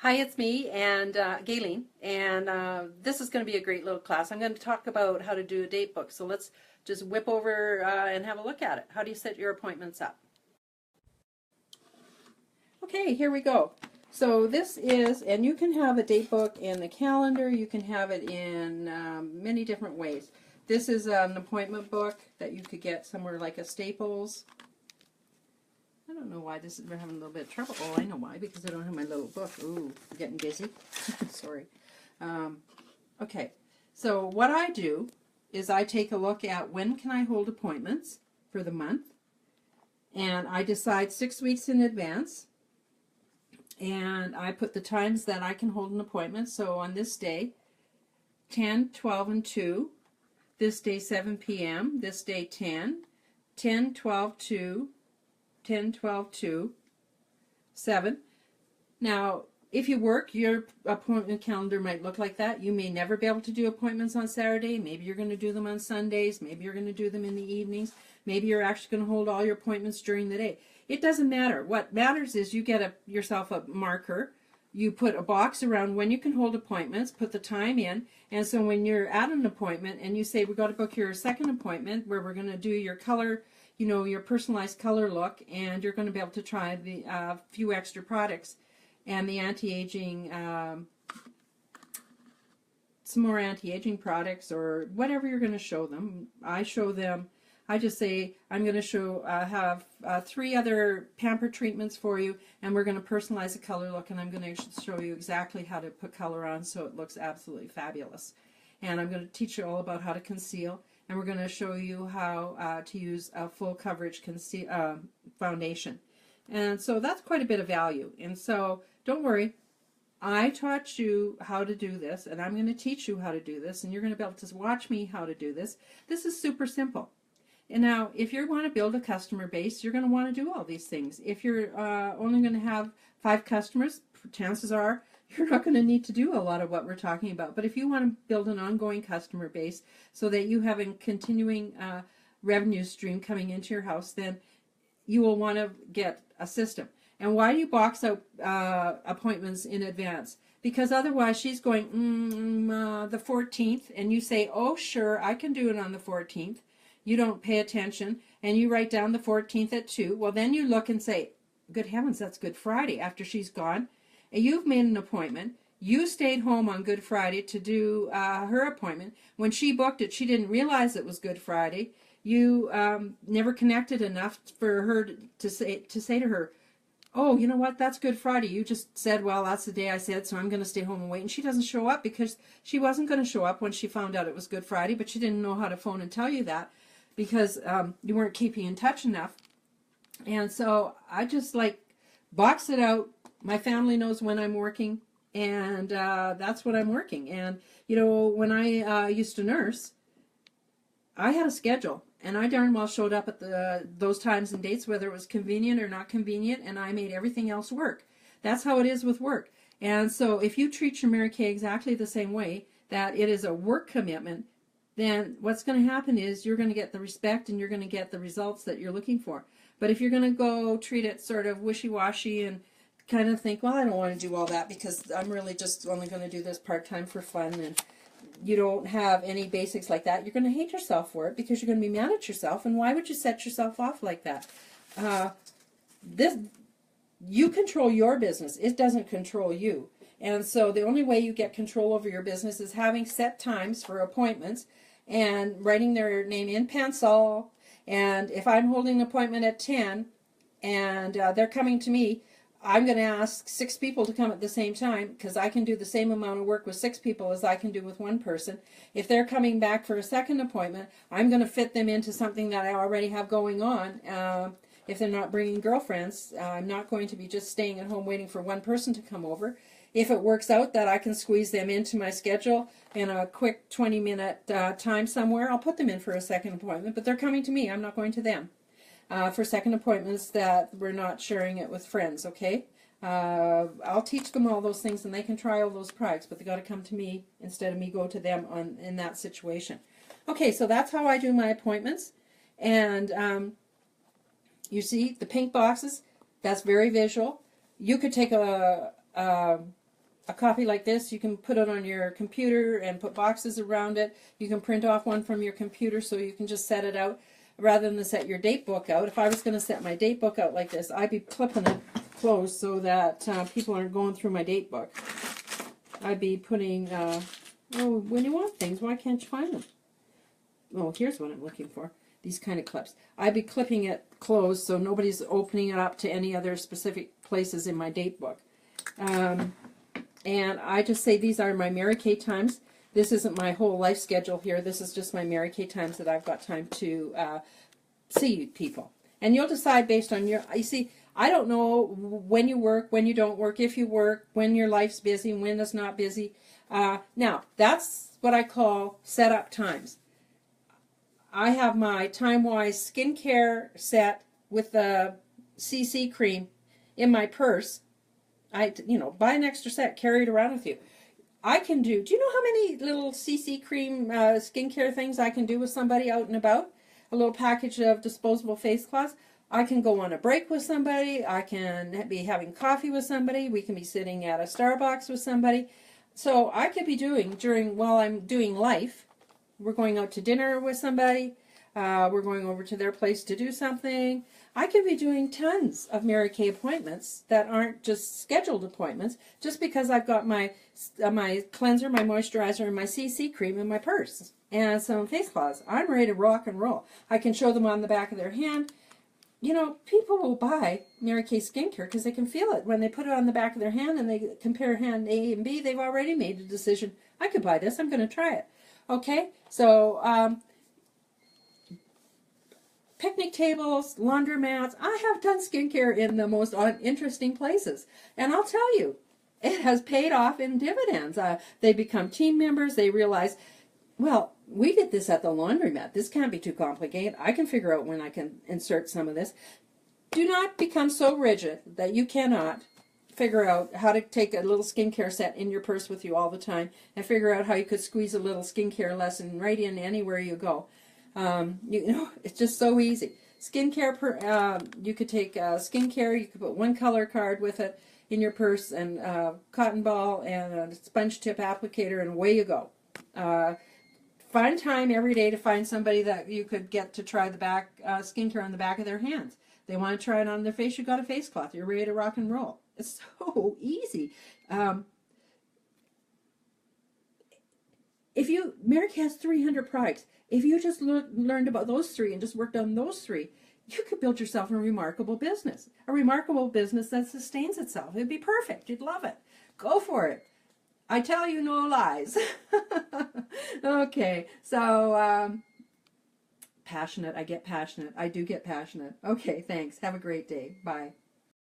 Hi, it's me and Gayleen, and this is going to be a great little class. I'm going to talk about how to do a date book. So let's just whip over and have a look at it. How do you set your appointments up? Okay, here we go. So this is, and you can have a date book in the calendar. You can have it in many different ways. This is an appointment book that you could get somewhere like a Staples. I don't know why this is, we're having a little bit of trouble. Oh, I know why, because I don't have my little book. Ooh, I'm getting busy. Sorry. Okay, so what I do is I take a look at when can I hold appointments for the month, and I decide 6 weeks in advance, and I put the times that I can hold an appointment. So on this day, 10, 12, and 2. This day, 7 p.m. This day, 10, 10, 12, 2. 10, 12, 2, 7. Now, if you work, your appointment calendar might look like that. You may never be able to do appointments on Saturday. Maybe you're going to do them on Sundays. Maybe you're going to do them in the evenings. Maybe you're actually going to hold all your appointments during the day. It doesn't matter. What matters is you get yourself a marker. You put a box around when you can hold appointments, put the time in, and so when you're at an appointment and you say, we've got to book your second appointment where we're going to do your color, your personalized color look, and you're going to be able to try the few extra products and the anti-aging, some more anti-aging products or whatever you're going to show them. I show them, I just say, I'm going to have 3 other pamper treatments for you, and we're going to personalize a color look, and I'm going to show you exactly how to put color on so it looks absolutely fabulous. And I'm going to teach you all about how to conceal, and we're going to show you how to use a full coverage foundation. And so that's quite a bit of value. And so don't worry, I taught you how to do this, and I'm going to teach you how to do this, and you're going to be able to watch me how to do this. This is super simple. And now, if you want to build a customer base, you're going to want to do all these things. If you're only going to have 5 customers, chances are you're not going to need to do a lot of what we're talking about. But if you want to build an ongoing customer base so that you have a continuing revenue stream coming into your house, then you will want to get a system. And why do you box out appointments in advance? Because otherwise she's going, the 14th, and you say, oh, sure, I can do it on the 14th. You don't pay attention, and you write down the 14th at 2. Well, then you look and say, good heavens, that's Good Friday, after she's gone. And you've made an appointment. You stayed home on Good Friday to do her appointment. When she booked it, she didn't realize it was Good Friday. You never connected enough for her to say to her, oh, you know what, that's Good Friday. You just said, well, that's the day I said, so I'm going to stay home and wait. And she doesn't show up because she wasn't going to show up when she found out it was Good Friday, but she didn't know how to phone and tell you that because you weren't keeping in touch enough. And so I just box it out. My family knows when I'm working, and that's when I'm working. And, when I used to nurse, I had a schedule, and I darn well showed up at those times and dates, whether it was convenient or not convenient, and I made everything else work. That's how it is with work. And so if you treat your Mary Kay exactly the same way, that it is a work commitment, then what's going to happen is you're going to get the respect and you're going to get the results that you're looking for. But if you're going to go treat it sort of wishy-washy and kind of think, well, I don't want to do all that because I'm really just only going to do this part-time for fun, and you don't have any basics like that, you're going to hate yourself for it because you're going to be mad at yourself. And why would you set yourself off like that? You control your business. It doesn't control you. And so the only way you get control over your business is having set times for appointments and writing their name in pencil. And if I'm holding an appointment at 10 and they're coming to me, I'm going to ask 6 people to come at the same time because I can do the same amount of work with 6 people as I can do with 1 person. If they're coming back for a second appointment, I'm going to fit them into something that I already have going on. If they're not bringing girlfriends, I'm not going to be just staying at home waiting for 1 person to come over. If it works out that I can squeeze them into my schedule in a quick 20-minute time somewhere, I'll put them in for a second appointment, but they're coming to me. I'm not going to them. For second appointments that we're not sharing it with friends, okay? I'll teach them all those things and they can try all those products, but they got to come to me instead of me go to them in that situation. Okay, so that's how I do my appointments. And you see the pink boxes, that's very visual. You could take a a copy like this. You can put it on your computer and put boxes around it. You can print off one from your computer so you can just set it out rather than set your date book out. If I was going to set my date book out like this, I'd be clipping it closed so that people aren't going through my date book. I'd be putting, oh, when you want things, why can't you find them? Oh, here's what I'm looking for. These kind of clips. I'd be clipping it closed so nobody's opening it up to any other specific places in my date book. And I just say these are my Mary Kay times. This isn't my whole life schedule here. This is just my Mary Kay times that I've got time to see people. And you'll decide based on your, you see, I don't know when you work, when you don't work, if you work, when your life's busy, when it's not busy. Now, that's what I call set-up times. I have my Time-Wise skincare set with the CC cream in my purse. Buy an extra set, carry it around with you. I can do you know how many little CC cream skincare things I can do with somebody out and about? A little package of disposable face cloths. I can go on a break with somebody. I can be having coffee with somebody. We can be sitting at a Starbucks with somebody. So I could be doing, while I'm doing life, we're going out to dinner with somebody. We're going over to their place to do something. I could be doing tons of Mary Kay appointments that aren't just scheduled appointments just because I've got my cleanser, my moisturizer, and my CC cream in my purse and some face cloths. I'm ready to rock and roll. I can show them on the back of their hand. You know, people will buy Mary Kay skincare because they can feel it. When they put it on the back of their hand and they compare hand A and B, they've already made a decision. I could buy this. I'm going to try it. Okay? So, picnic tables, laundromats. I have done skincare in the most interesting places. And I'll tell you, it has paid off in dividends. They become team members. They realize, well, we did this at the laundromat. This can't be too complicated. I can figure out when I can insert some of this. Do not become so rigid that you cannot figure out how to take a little skincare set in your purse with you all the time and figure out how you could squeeze a little skincare lesson right in anywhere you go. It's just so easy. Skincare, you could take skincare, you could put one color card with it in your purse and cotton ball and a sponge tip applicator and away you go. Find time every day to find somebody that you could get to try the back skincare on the back of their hands. They want to try it on their face, you got a face cloth. You're ready to rock and roll. It's so easy. Mary Kay has 300 products. If you just learned about those three and just worked on those three, you could build yourself a remarkable business. A remarkable business that sustains itself. It'd be perfect. You'd love it. Go for it. I tell you no lies. Okay, so passionate. I get passionate. I do get passionate. Okay, thanks. Have a great day. Bye.